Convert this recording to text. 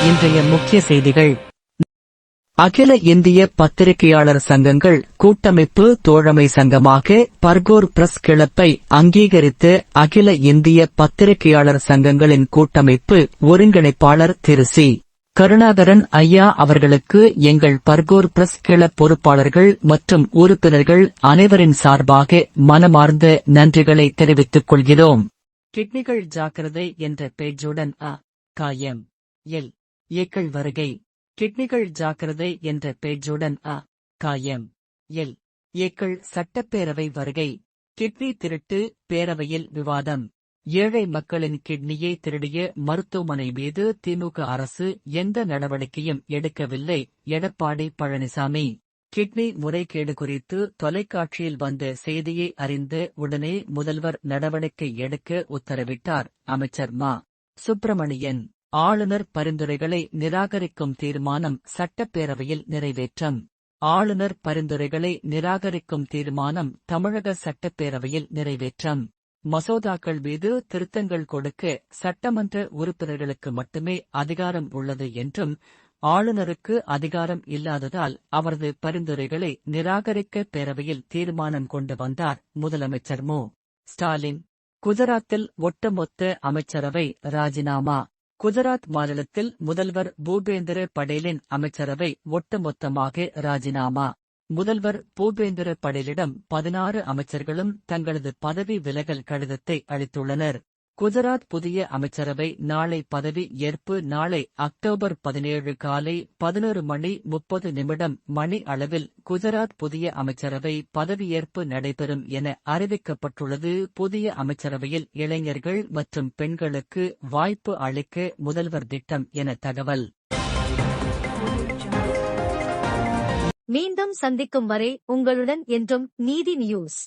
இன்றைய முக்கிய செய்திகள். அகில இந்திய பத்திரிகையாளர் சங்கங்கள் கூட்டமைப்பு தோழமை சங்கமாக பர்கூர் பிரஸ் கிளப்பை அங்கீகரித்து அகில இந்திய பத்திரிகையாளர் சங்கங்களின் கூட்டமைப்பு ஒருங்கிணைப்பாளர் திரு சி. கருணாகரன் ஐயா அவர்களுக்கு எங்கள் பர்கூர் பிரஸ் கிளப் பொறுப்பாளர்கள் மற்றும் உறுப்பினர்கள் அனைவரின் சார்பாக மனமார்ந்த நன்றிகளை தெரிவித்துக் கொள்கிறோம். கிட்னிகள் ஜாக்கிரதை என்ற பேஜுடன் காயம் எல் ஏக்கள் வருகை. கிட்னிகள் ஜாக்கிரதை என்ற பேஜுடன் காயம் எல் ஏக்கள் சட்டப்பேரவை வருகை. கிட்னி திருட்டு பேரவையில் விவாதம். ஏழை மக்களின் கிட்னியை திருடிய மருத்துவமனை மீது திமுக அரசு எந்த நடவடிக்கையும் எடுக்கவில்லை. எடப்பாடி பழனிசாமி. கிட்னி முறைகேடு குறித்து தொலைக்காட்சியில் வந்த செய்தியை அறிந்து உடனே முதல்வர் நடவடிக்கை எடுக்க உத்தரவிட்டார் அமைச்சர் மா. சுப்பிரமணியன். ஆளுநர் பரிந்துரைகளை நிராகரிக்கும் தீர்மானம் சட்டப்பேரவையில் நிறைவேற்றம். ஆளுநர் பரிந்துரைகளை நிராகரிக்கும் தீர்மானம் தமிழக சட்டப்பேரவையில் நிறைவேற்றம். மசோதாக்கள் மீது திருத்தங்கள் கொடுக்க சட்டமன்ற உறுப்பினர்களுக்கு மட்டுமே அதிகாரம் உள்ளது என்றும் ஆளுநருக்கு அதிகாரம் இல்லாததால் அவரது பரிந்துரைகளை நிராகரிக்க பேரவையில் தீர்மானம் கொண்டு வந்தார் முதலமைச்சர் மு. ஸ்டாலின். குஜராத்தில் ஒட்டுமொத்த அமைச்சரவை ராஜினாமா. குஜராத் மாநிலத்தில் முதல்வர் பூபேந்திர படேலின் அமைச்சரவை ஒட்டுமொத்தமாக ராஜினாமா. முதல்வர் பூபேந்திர படேலிடம் 16 அமைச்சர்களும் தங்களது பதவி விலகல் கடிதத்தை அளித்துள்ளனர். குஜராத் புதிய அமைச்சரவை நாளை பதவி ஏற்பு. நாளை அக்டோபர் 17 காலை 11:30 மணி அளவில் குஜராத் புதிய அமைச்சரவை பதவியேற்பு நடைபெறும் என அறிவிக்கப்பட்டுள்ளது. புதிய அமைச்சரவையில் இளைஞர்கள் மற்றும் பெண்களுக்கு வாய்ப்பு அளிக்க முதல்வர் திட்டம் என தகவல். மீண்டும் சந்திக்கும் வரை உங்களுடன் என்றும் நீதி நியூஸ்.